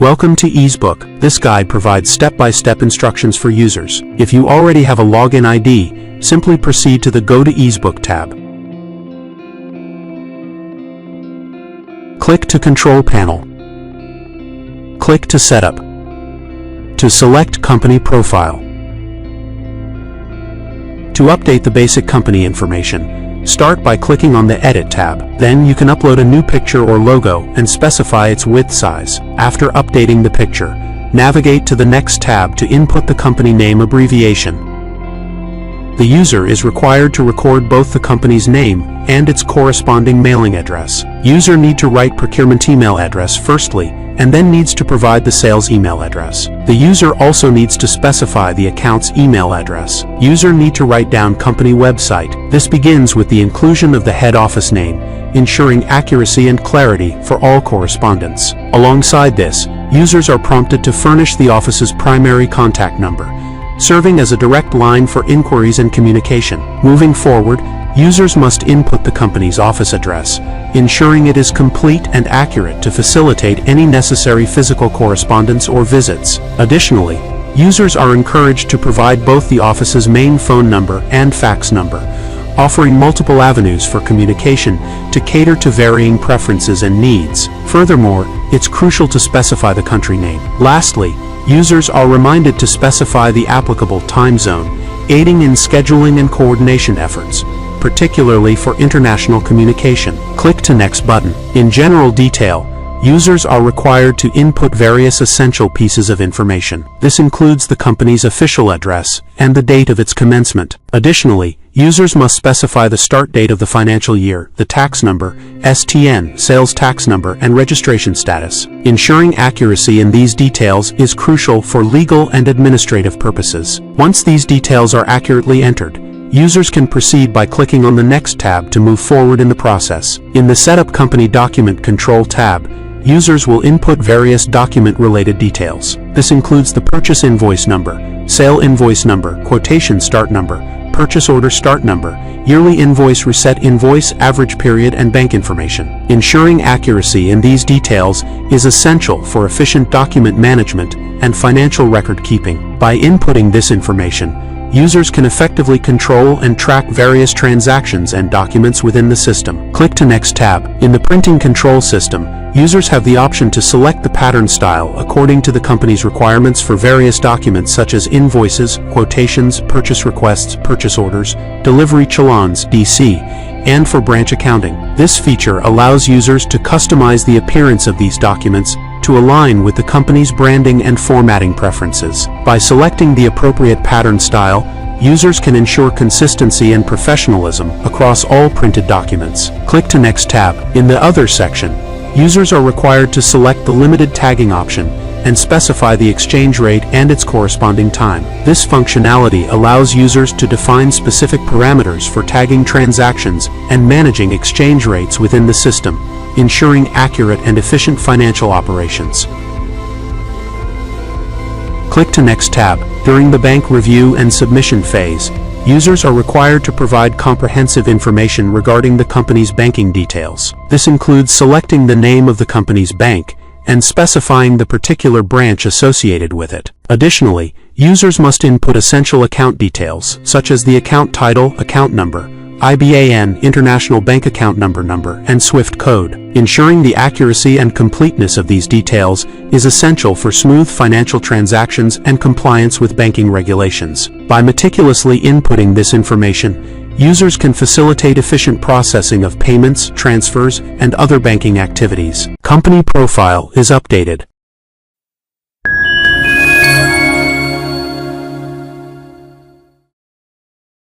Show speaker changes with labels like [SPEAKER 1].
[SPEAKER 1] Welcome to EEZBOOK. This guide provides step-by-step instructions for users. If you already have a login ID, simply proceed to the Go to EEZBOOK tab. Click to Control Panel. Click to Setup. To select Company Profile. To update the basic company information, start by clicking on the Edit tab. Then you can upload a new picture or logo and specify its width size. After updating the picture, navigate to the next tab to input the company name abbreviation. The user is required to record both the company's name and its corresponding mailing address. User need to write procurement email address firstly, and then needs to provide the sales email address. The user also needs to specify the account's email address. User need to write down company website. This begins with the inclusion of the head office name, ensuring accuracy and clarity for all correspondence. Alongside this, users are prompted to furnish the office's primary contact number, serving as a direct line for inquiries and communication. Moving forward, users must input the company's office address, ensuring it is complete and accurate to facilitate any necessary physical correspondence or visits. Additionally, users are encouraged to provide both the office's main phone number and fax number, offering multiple avenues for communication to cater to varying preferences and needs. Furthermore, it's crucial to specify the country name. Lastly, users are reminded to specify the applicable time zone, aiding in scheduling and coordination efforts, particularly for international communication. Click to Next button. In general detail, users are required to input various essential pieces of information. This includes the company's official address and the date of its commencement. Additionally, users must specify the start date of the financial year, the tax number, STN, sales tax number, and registration status. Ensuring accuracy in these details is crucial for legal and administrative purposes. Once these details are accurately entered, users can proceed by clicking on the Next tab to move forward in the process. In the Setup Company Document Control tab, users will input various document-related details. This includes the purchase invoice number, sale invoice number, quotation start number, purchase order start number, yearly invoice reset invoice, average period, and bank information. Ensuring accuracy in these details is essential for efficient document management and financial record keeping. By inputting this information, users can effectively control and track various transactions and documents within the system. Click to Next tab. In the Printing Control System, users have the option to select the pattern style according to the company's requirements for various documents such as invoices, quotations, purchase requests, purchase orders, delivery challans (DC), and for branch accounting. This feature allows users to customize the appearance of these documents to align with the company's branding and formatting preferences. By selecting the appropriate pattern style, users can ensure consistency and professionalism across all printed documents. Click to Next tab. In the Other section, users are required to select the limited tagging option and specify the exchange rate and its corresponding time. This functionality allows users to define specific parameters for tagging transactions and managing exchange rates within the system, ensuring accurate and efficient financial operations. Click to Next tab. During the bank review and submission phase, users are required to provide comprehensive information regarding the company's banking details. This includes selecting the name of the company's bank and specifying the particular branch associated with it. Additionally, users must input essential account details, such as the account title, account number, IBAN, International Bank Account number, and SWIFT code. Ensuring the accuracy and completeness of these details is essential for smooth financial transactions and compliance with banking regulations. By meticulously inputting this information, users can facilitate efficient processing of payments, transfers, and other banking activities. Company profile is updated.